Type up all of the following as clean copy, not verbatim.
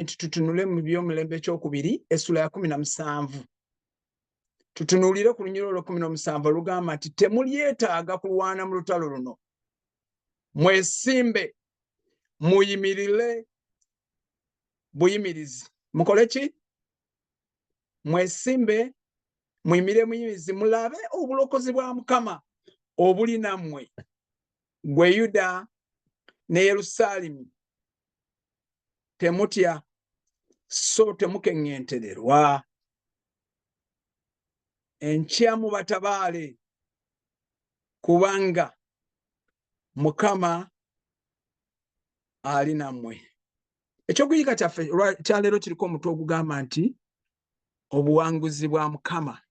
nti tutunule mu by'omulembe ekyokubiri essula ya 17 tutunuulire ku lunyiriro lwa 17 olugamba nti temulyetaaga kulwana mu lutalo luno mwesimbe muyimirire buyimirizi mukole ki mwesimbe muyimire muyimirizi mulabe obulokozi bwa Mukama obuli nammwe gwe Yuda ne Yerusaalemi temutya so temukeŋŋentererwa enkya mubatabaale kubanga Mukama ali nammwe. Ekyokuyiga kyaffe kyaleero kiriko omutwe ogugamba nti obuwanguzi bwa Mukama.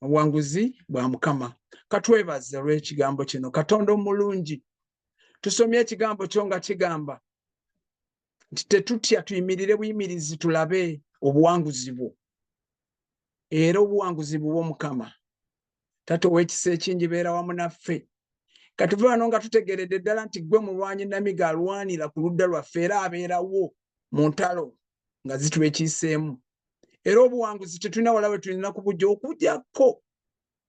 Obuwanguzi bwa Mukama. Katwebaze olw'ekigambo kino. Katonda omulungi. Tusomye ekigambo kyo nga kigamba nti tetutya tuyimirire buyimirizi tulabe obuwanguzi bwo. Era obuwanguzi bwo Mukama. Taata ow'ekisa ekingi beera wamu naffe. Katuve wano nga tutegeredde ddala nti gwe mulwanyi namiga alwanira ku ludda lwaffe era abeerawo mu ntalo nga zitwekiiseemu. Era obuwanguzi tetulina wala we tulina kubujja okujjako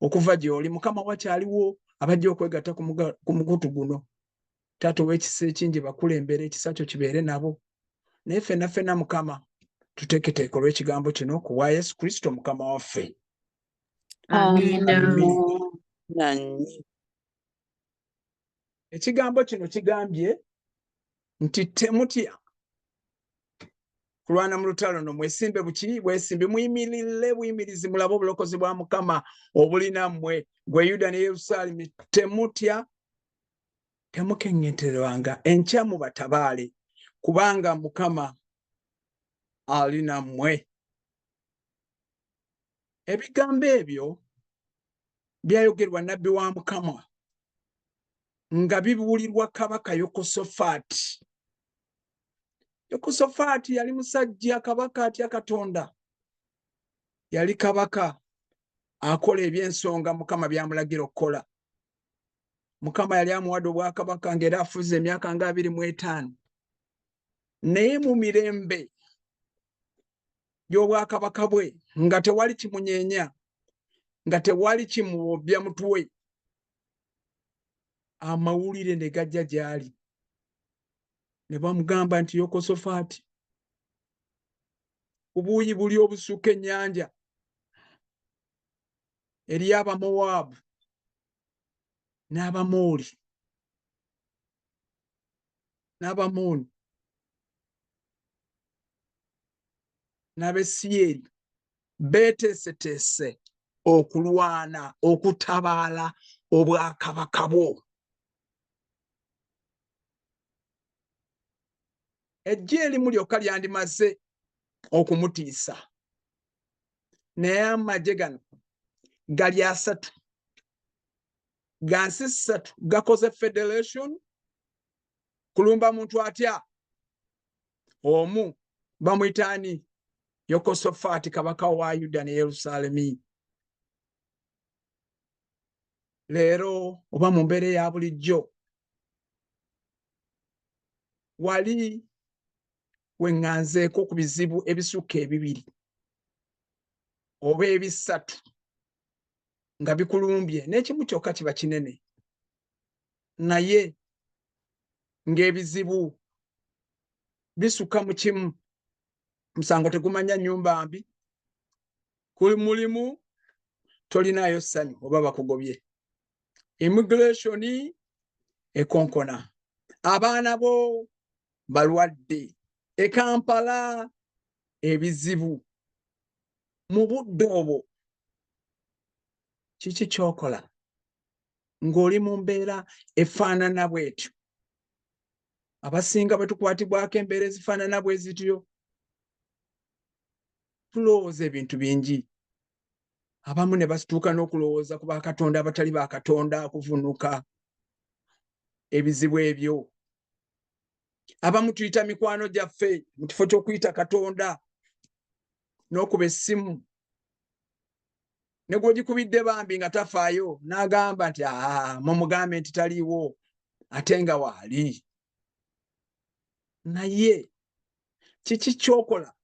okuva gy'oli. Mukama wakyaliwo abajja okwegatta ku mugutu guno. Taata ow'ekisa ekingi bakulembera ekisa kyo kibeere nabo. Naye ffenna ffenna Mukama tuteeketeeke olw'ekigambo kino ku bwa Yesu Kristo Mukama waffe. Ekigambo kino kigambye nti temutya kulwana mu lutalo no mwesimbe buki bwesimbe muyimirire buyimirizi mulabe obulokozi bwa Mukama obuli nammwe gwe Yuda ne Yerusaalemi temutya temukeŋŋentererwanga enkya mubatabaale kubanga Mukama ali nammwe. Ebigambo ebyo byayogerwa nnabbi wa Mukama nga bibuulirwa kabaka Yekosafaati. Yekosafaati yali musajja kabaka atya Katonda. Yali kabaka akola eby'ensonga Mukama byamulagira okukola. Mukama yali amuwadde obwakabaka ng'era afuze emyaka nga 25. Naye mu mirembe gy'obwakabaka bwe nga tewali kimunyeenya, nga tewali kimuwobbya mutwe, amawulire ne gajja gy'ali. Ne bamugamba nti Yekosafaati, obuuyi buli obusukka ennyanja eri Abamowaabu n'Abamooli n'Abamooni n'Abesiyeri beeteeseteese okulwana okutabaala obwakabaka bwo. Ejje erimu lyokka lyandimaze okumutiisa. Naye amagye gano gali 3. Gansi 3 gakoze federation kulumba muntu atya. Omu bamuyitaani Yekosafaati kabaka wa Yuda ne Yerusaalemi. Leero oba mu mbeera ya bulijjo wali weŋŋanzeeko ku bizibu ebisukka 2 oba 3 nga bikulumbye n'ekimu kyokka kiba kinene. Naye ng'ebizibu bisukka mu kimu, musango tegumanya nnyumba mbi, kuli mulimu tolinayo ssanyu oba bakugobye. Immigration ekonkona, abaana bo balwadde, e Kampala ebizibu. Mu budde obwo kiki kyokola ng'oli mu mbeera efaanana bw'etyo? Abasinga bwe tukwatibwako embeera ezifaanana bwe zityo tulowooza ebintu bingi. Abamu ne basituuka n'okulowooza ku bakatonda abatali bakatonda kuvunuka ebizibu ebyo. Abamu tuyita mikwano gyaffe mu kifo ky'okuyita Katonda n'okuba essimu. Ne gw'ogikubidde bambi nga tafaayo n'agamba nti mumugambe nti taliiwo ate nga waali. Naye kiki kyokola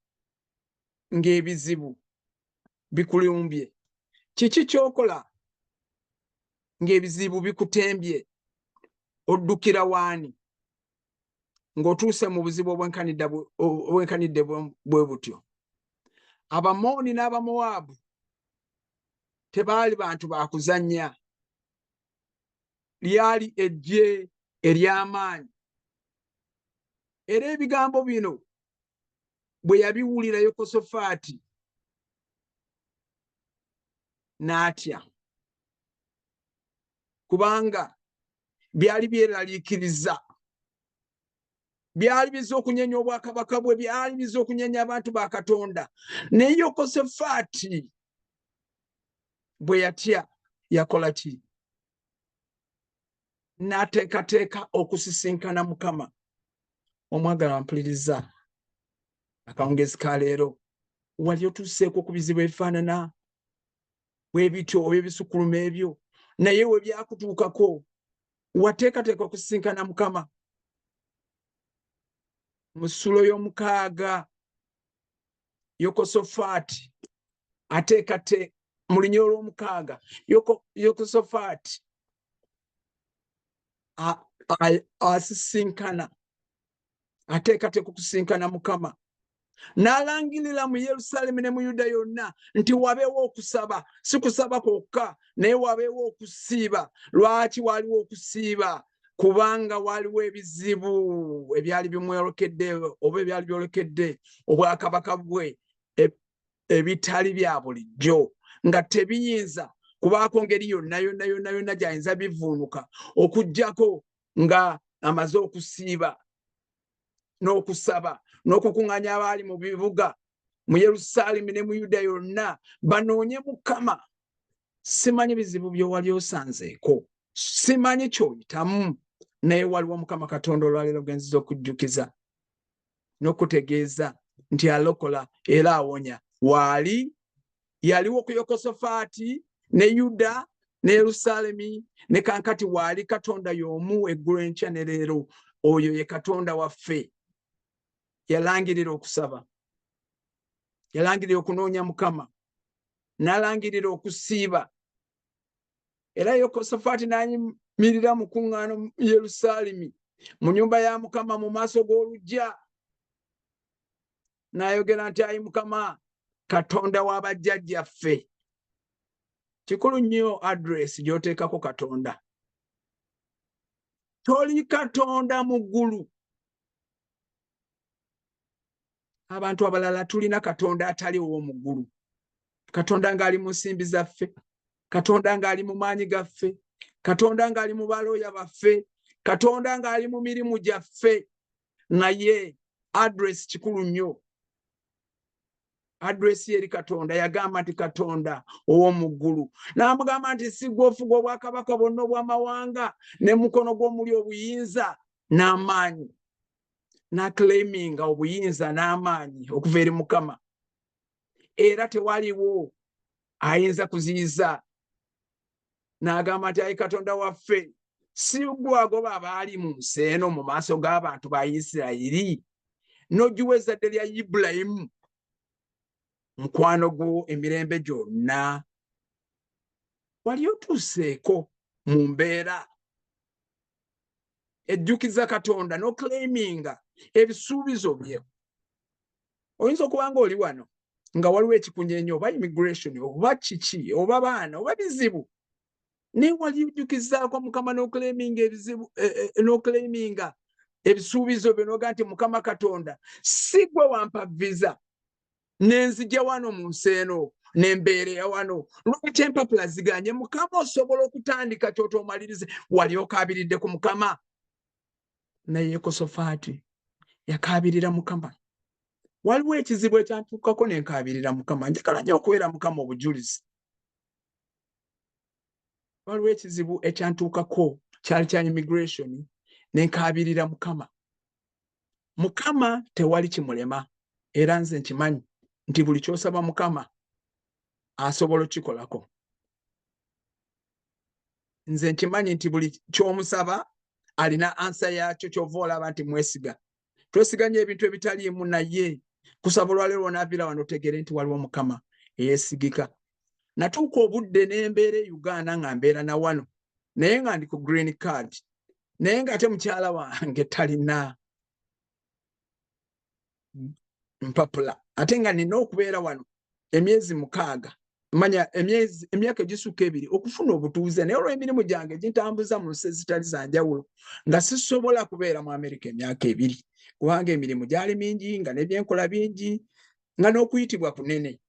ng'ebizibu bikulumbye? Kiki kyokola ng'ebizibu bikutembye? Oddukira waani ng'otuuse mu buzibu obwenkanidde bwe butyo? Abamooni n'Abamowaabu tebaali bantu ba kuzannya, lyali eggye ery'amaanyi. Era ebigambo bino bwe yabiwulira Yekosafaati n'atya, kubanga byali byeraliikiriza, byali bizze okunyenya obwakabaka bwe, byali bizze okunyenya abantu ba Katonda. Naye Yekosafaati bwe yatya yakola ki? N'ateekateeka okusisinkana Mukama. Omwagala mpuliriza, akawungezi ka leero wali otuuseeko ku bizibu ebifaanana bwe bityo oba ebisukuluma ebyo, naye we byakutuukako wateekateeka okusisinkana Mukama? Mu ssulo y'omukaaga Yekosafaati ateekateeka, mu linnya olw'omukaaga Yekosafaati asisinkana, ateekateeka okusisinkana Mukama. N'alangirira mu Yerusaalemi ne mu Yuda yonna nti wabeewo okusaba, si kusaba kwokka, naye wabeewo okusiiba. Lwaki waaliwo okusiiba? Kubanga waaliwo ebizibu ebyali bimwerokedde oba ebyali byolekedde obwakabaka bwe ebitali bya bulijjo, nga tebiyinza kubaako ngeri yonna gy'ayinza bivuunuka okuggyako nga amaze okusiiba n'okusaba n'okukuŋŋaanya abaali mu bibuga mu Yerusaalemi ne mu Yuda yonna banoonye Mukama. Simanyi bizibu byo wali osanzeeko, simanyi ky'oyitamu, naye waliwo Mukama Katonda olwaleero genziza okujjukiza n'okutegeeza nti alokola era awonya. Waali yaliwo ku Yekosafaati ne Yuda ne Yerusaalemi ne kankati waali Katonda y'omu eggulu enkya ne leero. Oyo ye Katonda waffe. Yalangirira okusaba, yalangirira okunoonya Mukama, n'alangirira okusiiba. Era Yekosafaati n'ayimirira mu kuŋŋaano mu Yerusaalemi mu nnyumba ya Mukama mu maaso g'oluggya, n'ayogera nti, ayi Mukama Katonda wa bajjajjaffe. Kikulu nnyo adresi gy'oteekako Katonda. Toli Katonda mu ggulu. Abantu abalala tulina Katonda atali ow'omu ggulu. Katonda ng'ali mu nsimbi zaffe, Katonda ng'ali mu maanyi gaffe, Katonda ng'ali mu balooya baffe, Katonda ng'ali mu mirimu gyaffe. Naye adresi kikulu nnyo. Adresi eri Katonda yagamba nti Katonda ow'omu ggulu. N'amugamba nti si gwe ofuga obwakabaka bwonna obw'amawanga ne mukono gw'omuli obuyinza n'amaanyi. N'aclaiminga obuyinza n'amaanyi okuva eri Mukama. Era tewaliwo ayinza kuziyiza. N'agamba nti ayi Katonda waffe, si gwe agoba abaali mu nsi eno mu maaso g'abantu ba Isirayiri n'ogiwa ezzadde lya Ibulayimu mukwano gwo emirembe gyonna. Wali otuuseeko mu mbeera ejjukiza Katonda n'oclaiminga ebisuubizo bye? Oyinza okuba nga oli wano nga waliwo ekikunyeenya oba immigration oba kiki oba baana oba bizibu, naye wali ojjukizaako Mukama n'oclaiminga ebizibu n'oclaiminga ebisuubizo byo n'oga nti Mukama Katonda si gwe wampa visa nenzija wano mu nsi eno n'embeera ya wano, lwaki empapula ziganye? Mukama osobola okutandika ky'otoomalirize. Wali okaabiridde ku Mukama? Naye Yekosafaati yakaabirira Mukama. Waliwo ekizibu ekyantuukako ne nkaabirira Mukama. Njagala nnyo okubeera Mukama obujulizi. Waliwo ekizibu ekyantuukako kyali kya immigration ne nkaabirira Mukama. Mukama tewali kimulema, era nze nkimanyi nti buli ky'osaba Mukama asobola okikolako. Nze nkimanyi nti buli ky'omusaba alina ansa yaakyo, ky'ova olaba nti mwesiga. twesiganye ebintu ebitaliimu naye kusaba olwaleero onaavira wano otegere nti waliwo mukama eyeesigika. Natuuka obudde n'embeera e Uganda nga mbeera na wano naye nga ndi ku green card naye ng'ate mukyala wange talina mpapula ate nga nina okubeera wano emyezi 6 manya emyaka egisukka 2 okufuna obutuuze naye olw'emirimu gyange gintambuza mu nsi ezitali za njawulo nga sisobola kubeera mu Amerika emyaka 2 kubanga emirimu gyali mingi nga n'ebyenkola bingi nga n'okuyitibwa kunene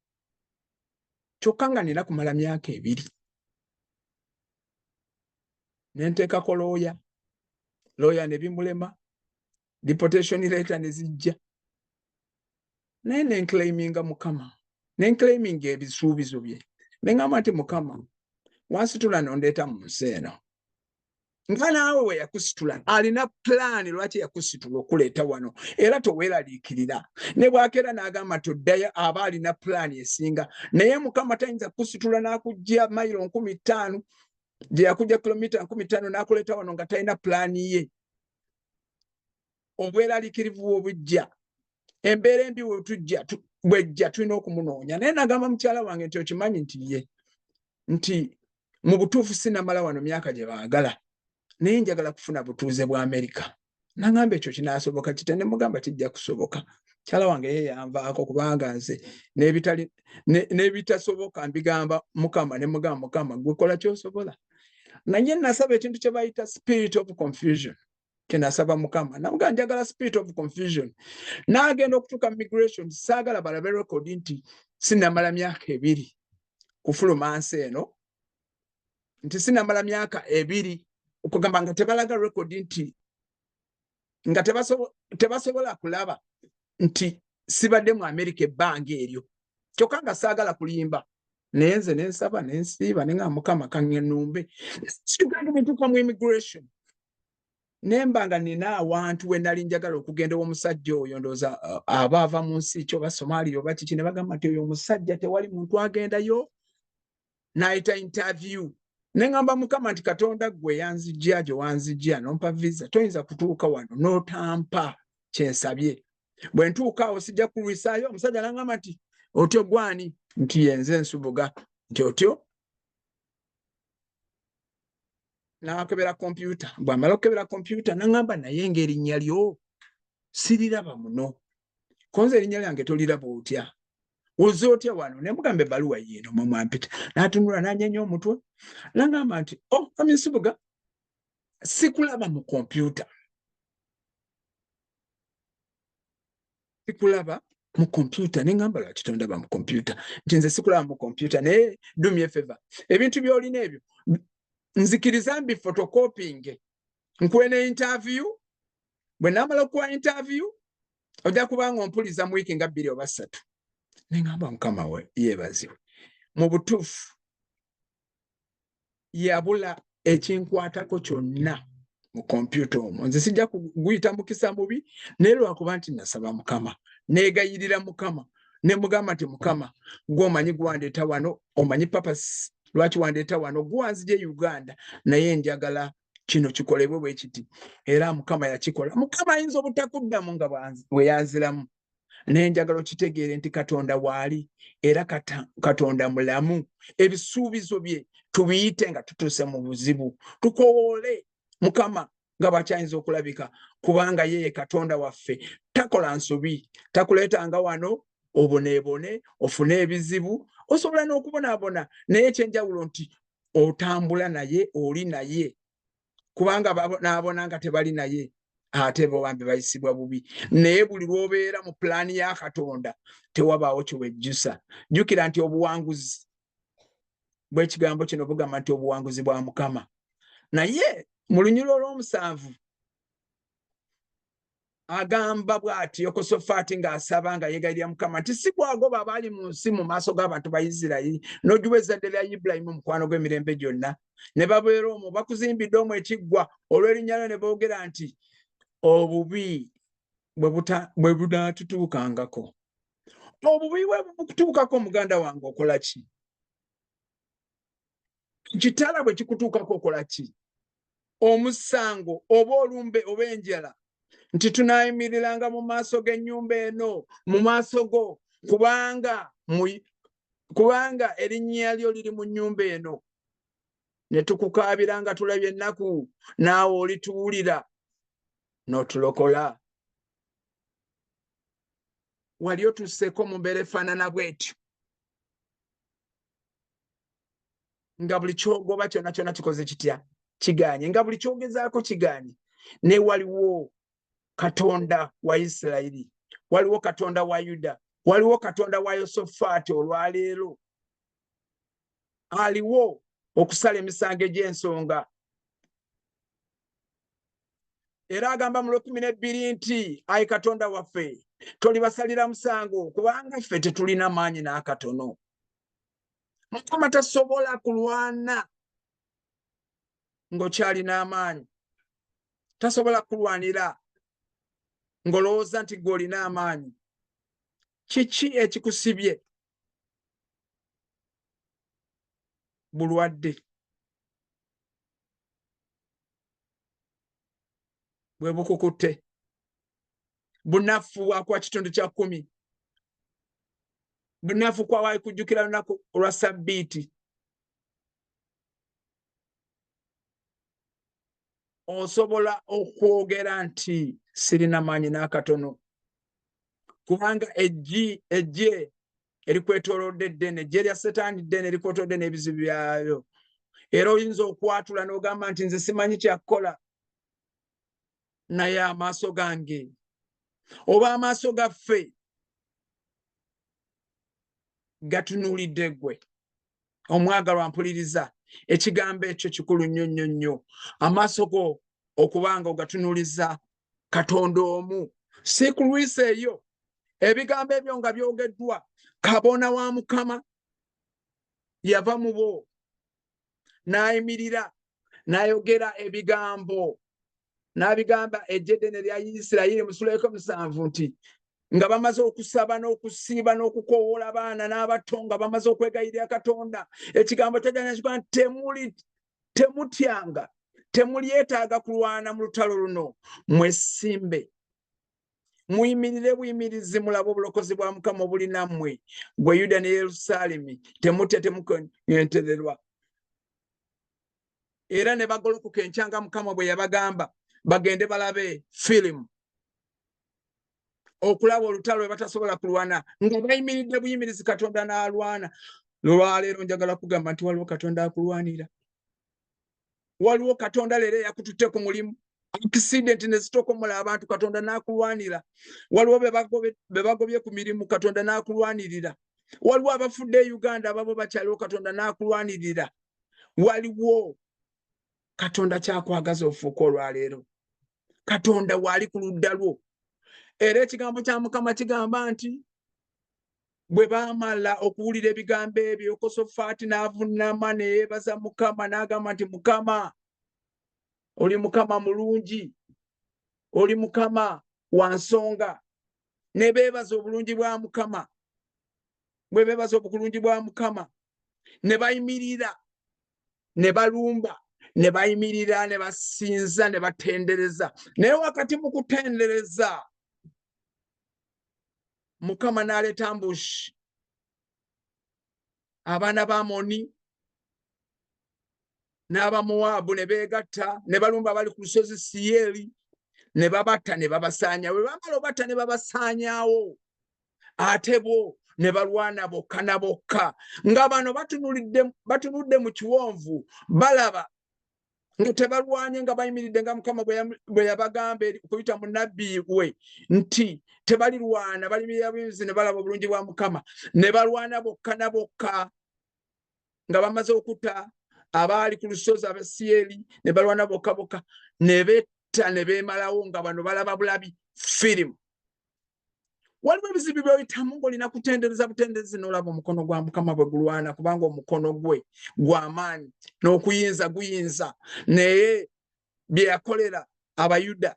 kyokka nga nina kumala myaka 2 nenteekako lawyer ne bimulema deportation letter ne zijja naye nenclaiminga mukama nenclaiminga ebisuubizo bye neŋŋamba nti mukama wansitula nondeeta mu nsi eno nga naawe we yakusitula alina pulaani lwaki yakusitula okuleeta wano era toweeraliikirira ne bwakeera n'agamba toddayo aba alina pulaani esinga naye mukama tayinza kusitula n'akujja mayiro 50 gye yakujja kilomita 50 n'akuleeta wano nga talina pulaani ye obweraliikirivu obujja embeera embi bwejja tulina okumunoonya naye nagamba mukyala wange nti okimanyi nti mu butuufu sinamala wano myaka gye baagala naye njagala kufuna butuuze bwa Amerika. Nagamba ekyo kinaasoboka kite ne mugamba kijja kusoboka. Mukyala wange ye yanvaako kubanga nze n'ebitasoboka mbigamba mukama ne mugamba mukama gwe kola ky'osobola. Naye nasaba ekintu kye bayita spirit of confusion. Kinasaba mukama namugamba njagala spirit of confusion n'agenda okutuuka migration saagala balabe record nti sinamala myaka 2 kufuluma nsi eno nti sinamala myaka 2 okugamba nga tebalaga record nti nga tebasobola kulaba nti sibadde mu Amerika ebbanga eryo kyokka nga saagala kulimba naye nze nensaba nensiiba nenga mukama kangenumbe situgenda bintuuka mu immigration nembanga nina awantu we nali njagala okugenda omusajja oyo ndooza abaava mu nsi kyo ba Somalia oba kiki ne bagamba nti oyo omusajja tewali muntu agendayo n'ayita interview neŋŋamba mukama nti Katonda gwe yanzijja gye wanzijja nompa visa toyinza kutuuka wano n'otampa kyensabye bwe ntuuka awo sijja kulwisaayo. Omusajja n'aŋŋamba nti otyo gwani nti yenze Nsubuga nti otyo n'akebera kompyuta bw'amala okukebera kompyuta n'aŋŋamba naye ng'erinnya lyo siriraba muno konze erinnya lyange toliraba otya oze otya wano ne mugamba ebbaluwa yeeno mwampita n'atunula n'anyenya omutwe n'aŋŋamba nti Nsubuga sikulaba mu kompyuta neŋŋamba lwaki tondaba mu kompyuta nti nze sikulaba mu kompyuta naye do me a favor ebintu by'olina ebyo nzikiriza mbi photocopying nkuwe ne interview bwe naamala okuwa interview ojja kubanga ompuliza mu wiiki nga 2 oba 3 neŋŋamba mukama we yeebazibwe mu butuufu yabula ekinkwatako kyonna mu kompyuta omwo nze sijja kuguyita mukisa mubi naye lwakuba nti nasaba mukama neegayirira mukama ne mugamba nti mukama gw'omanyi gwandeeta wano omanyi papas lwaki wandeeta wano gwanzije Uganda naye njagala kino kikolebwe bwe kiti era mukama yakikola. Mukama ayinza obutakuddamu nga bwe yanziramu naye njagala okitegeere nti Katonda waali era Katonda mulamu ebisuubizo bye tubiyite nga tutuuse mu buzibu tukowoole mukama nga bwakyayinza okulabika kubanga yeye Katonda waffe takola nsobi takuleetanga wano oboneebone ofune ebizibu osobola n'okubonaabona naye ekyenjawulo nti otambula naye oli naye kubanga naabona nga tebali naye ate bo bambi bayisibwa bubi naye buli lw'obeera mu pulaani ya Katonda tewabaawo kiwejjusa. Jjukira nti obuwanguzi bw'ekigambo kino bugamba nti obuwanguzi bwa mukama naye mu lunyulo olw'omusanvu agamba bw'ati Yekosafaati ng'asaba nga yeegayirira mukama nti si kwagoba abaali mu nsi mu maaso g'abantu ba Isirayiri n'ojuba ezzadde lya Ibulayimu mukwano gw'emirembe gyonna ne babeera omwo bakuzimbidde omwo ekiggwa olw'erinnya lyo ne boogera nti obubi bwe bunaatutuukangako obubi bwe bukutuukako muganda wange okola ki? Kitala bwe kikutuukako okola ki? Omusango oba olumbe oba enjala nti tunaayimiriranga mu maaso g'ennyumba eno, mu maaso go, kubanga erinnya lyo liri mu nnyumba eno. Ne tukukaabiranga tulabye ennaku, naawe olituwulira n'otulokola. Wali otusseeko mu mbeera efaanana bw'etyo, nga buli kyogoba kyonna kyonna kikoze kitya? Kiganye. Nga buli kyogezaako kiganye. Ne waliwo Katonda wa Isirayiri, waliwo Katonda wa Yuda, waliwo Katonda wa Yosafaati olwaleero, aliwo okusala emisango egy'ensonga. Era agamba mu 12 nti, ayi Katonda waffe, tolibasalira musango kubanga ffe tetulina maanyi n'akatono. Mukama tasobola kulwana ng'okyalina amaanyi, tasobola kulwanira ng'olowooza nti gw'olina amaanyi. Kiki ekikusibye? Bulwadde, bwe bukukutte, bunafu bwakuwa kitundu kya 10, bunafu kwawayi kujjukira lunaku olwa Ssabbiiti. Osobola okwogera nti sirina maanyi n'akatono, kubanga ejje erikwetoolodde ddene, ejje lya Setaani ddene erikwetoolodde n'ebizibu byayo. Era oyinza okwatula n'ogamba nti nze simanyi kyakukola, naye amaaso gange oba amaaso gaffe gatunuulidde ggwe. Omwagalwa, mpuliriza, ekigambo ekyo kikulu nnyo nnyo nnyo. Amaaso go okubanga ogatunuuliza Katonda omu. Si ku lwisi eyo ebigambo ebyo nga byogeddwa, kabona wa Mukama yava mu bo n'ayimirira n'ayogera ebigambo, n'abigamba eggye ddene lya Isirayiri mu Sura 7 nti nga bamaze okusaba n'okusiiba n'okukoowoola abaana n'abato, nga bamaze okwegayirira Katonda, ekigambo kyajjana kiga nti temutyanga, temulyetaaga kulwana mu lutalo luno, mwesimbe muyimirire buyimirizi, mulabe obulokozi bwa Mukama obuli nammwe, gwe Yuda ne Yerusaalemi, temutya temukonyentererwa. Era ne bagolokoka enkyanga Mukama bwe yabagamba bagende balabe firimu, okulaba olutalo lwe batasobola kulwana, nga bayimiridde buyimirizi Katonda n'alwana. Olwaleero njagala kugamba nti waliwo Katonda akulwanira. Waliwo Katonda leero eyakututte ku mulimu. Akisidenti ne zitokomola abantu, Katonda n'akulwanira. Waliwo be bagobye ku mirimu, Katonda n'akulwanirira. Waliwo abafudde e Uganda ababo bakyaliwo, Katonda n'akulwanirira. Waliwo Katonda kyakwagaza ofuuka olwaleero. Katonda waali ku ludda lwo. Era ekigambo kya Mukama kigamba nti bwe baamala okuwulira ebigambo ebyo, Yekosafaati n'avuunama ne yeebaza Mukama, n'agamba nti Mukama, oli Mukama mulungi, oli Mukama wa nsonga. Ne beebaza obulungi bwa Mukama. Bwe beebaza obulungi bwa Mukama, ne bayimirira, ne balumba, ne bayimirira, ne basinza, ne batendereza. Naye wakati mu kutendereza, Mukama n'aleeta ambushi. Abaana ba Amoni n'Abamowaabu ne beegatta, ne balumba abali ku lusozi Siyeri, ne babatta ne babasaanyaawo. Bwe baamala obatta ne babasaanyaawo, ate bo ne balwana bokka na bokka, nga bano batunudde mu kiwonvu balaba nga tebalwanye, nga bayimiridde nga Mukama bwe yabagamba okuyita mu nnabbi we nti tebalirwana, balimirira buyimirizi ne balaba obulungi bwa Mukama, ne balwana bokka na bokka, nga bamaze okutta abaali ku lusozi Abasiyeri, ne balwana bokka bokka, ne betta ne beemalawo, nga bano balaba bulabi firimu. Waliwo ebizibu by'oyitamu ng'olina kutendereza butenderezi n'olaba omukono gwa Mukama bwe gulwana, kubanga omukono gwe gw'amaanyi, n'okuyinza guyinza. Naye bye yakolera Abayuda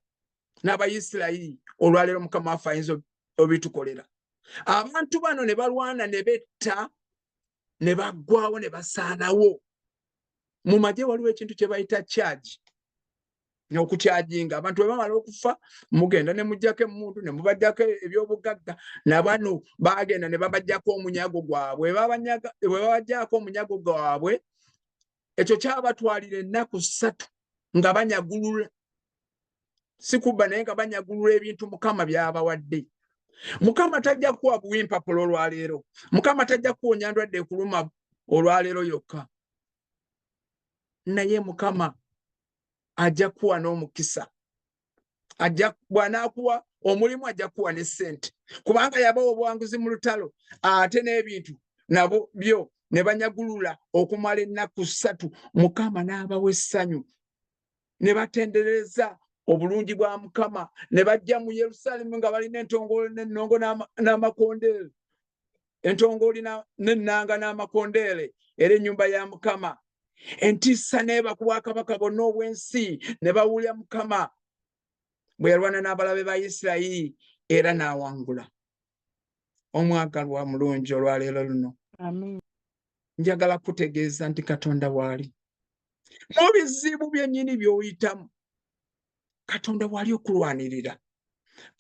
n'Abayisirayiri, olwaleero Mukama waffe ayinza obitukolera. Abantu bano ne balwana, ne betta, ne baggwawo, ne basaanawo. Mu magye waliwo ekintu kye bayita charge. n'okukyajinga abantu bwe bamala okufa mugenda ne mujjako emmundu ne mubajjako ebyobugagga nabano bagenda ne babajjako omunyago gwabwe bwe babajjako omunyago gwabwe ekyo kyabatwalira ennaku 3 nga banyagulula si kubba naye nga banyagulula ebintu Mukama byabawadde. Mukama tajja kuwa buwimpapula olwaleero. Mukama tajja kuwonya ndwadde kuluma olwaleero yokka. Naye Mukama ajja kuwa n'omukisa. Bw'anaakuwa omulimu ajja kuwa ne ssente. Kubanga yabawa obuwanguzi mu lutalo ate n'ebintu nabo byo ne banyagulula okumala ennaku 3. Mukama n'abawa essanyu ne batendereza obulungi bwa Mukama ne bajja mu Yerusalemu nga balina entongoli n'ennongo n'amakondeere. Entongoli n'ennanga n'amakondeere era ennyumba ya Mukama. Entiisa n'eba ku bwakabaka bonna obw'ensi ne bawulira Mukama bwe yalwana n'abalabe ba Isirayiri era n'awangula. Omwagalwa mulungi olwaleero luno. Amen. Njagala kutegeeza nti Katonda waali. Mu bizibu byennyini by'oyitamu, Katonda waali okulwanirira.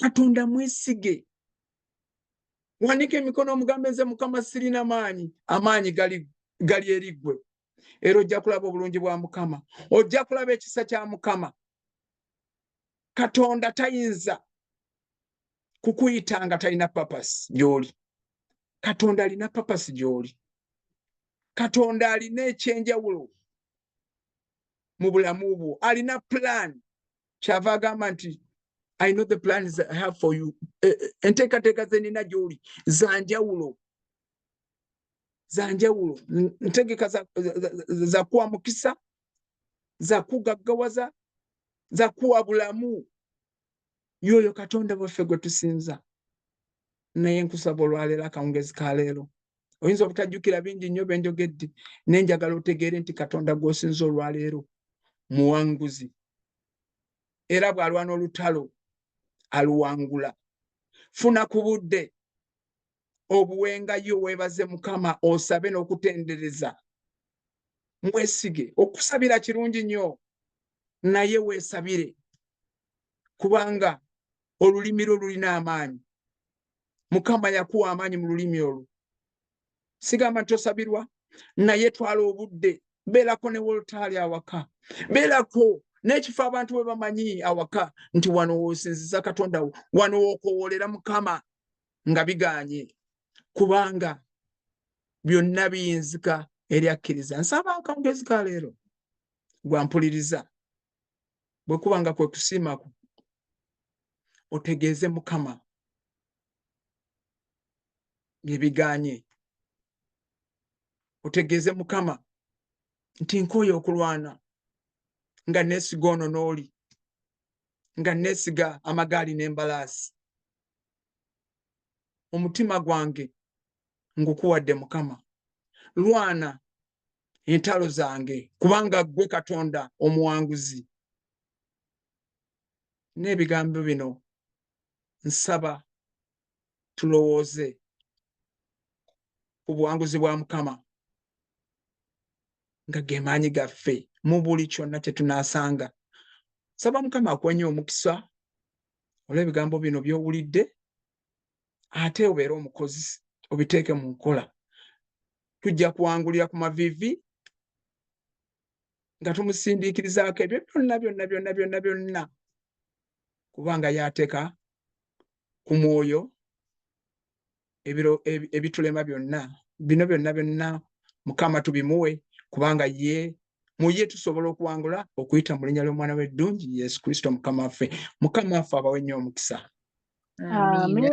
Katonda mwesige. Wanike emikono omugambe nze Mukama sirina maanyi, amaanyi gali eri ggwe. Era ojja kulaba obulungi bwa Mukama. Ojja kulaba ekisa kya Mukama. Katonda tayinza kukuyita nga talina papasi gy'oli. Katonda alina papasi gy'oli. Katonda alina ekyenjawulo mu bulamu bwo. Alina plan. Kyava agamba nti I know the plans I have for you. Enteekateeka ze nina gy'oli zanjawulo. Zanjawulo. Ntegeka za kuwa mukisa, za kugaggawaza, za kuwa bulamu. Yoyo Katonda waffe gwe tusinza. Naye nkusaba olwaleero akawungezi ka leero. Oyinza obutajjukira bingi nnyo bye njogedde, naye njagala otegeere nti Katonda gw'osinza olwaleero muwanguzi. Era bw'alwana olutalo aluwangula. Funa ku budde obuwengayo weebaze Mukama osabe n'okutendereza. Mwesige. Okusabira kirungi nnyo naye weesabire kubanga olulimi lwo lulina amaanyi. Mukama yakuwa amaanyi mu lulimi olwo. Sigamba nti osabirwa naye twala obudde beerako ne woltaali awaka. Beerako n'ekifo abantu bwe bamanyi awaka nti wano w'osinziza Katonda wo, wano w'okowoolera Mukama nga biganye. Kubanga byonna biyinzika eri akkiriza. Nsaba akawungezi ka leero gwampuliriza. Bwe kubanga kwe kusiimako otegeeze Mukama bye biganye. Otegeeze Mukama nti nkooye okulwana nga neesiga ono n'oli, nga neesiga amagaali n'embalaasi. Omutima gwange ngukuwadde Mukama. Lwana entalo zange kubanga ggwe Katonda omuwanguzi. N'ebigambo bino nsaba tulowooze ku buwanguzi bwa Mukama nga ge maanyi gaffe mu buli kyonna kye tunaasanga. Saba Mukama akuwenye omukisa olw'ebigambo bino by'owulidde, ate obeere omukozi obiteeke mu nkola. Tujja kuwangulira ku mavivi nga tumusindiikirizaako ebyo byonna kubanga yateeka ku mwoyo ebitulema byonna. Bino byonna Mukama tubimuwe kubanga mu ye tusobola okuwangula okuyita mu linnya ly'omwana w'eddungi Yesu Kristo Mukama waffe. Mukama waffe abawe nnyo omukisa. Amen.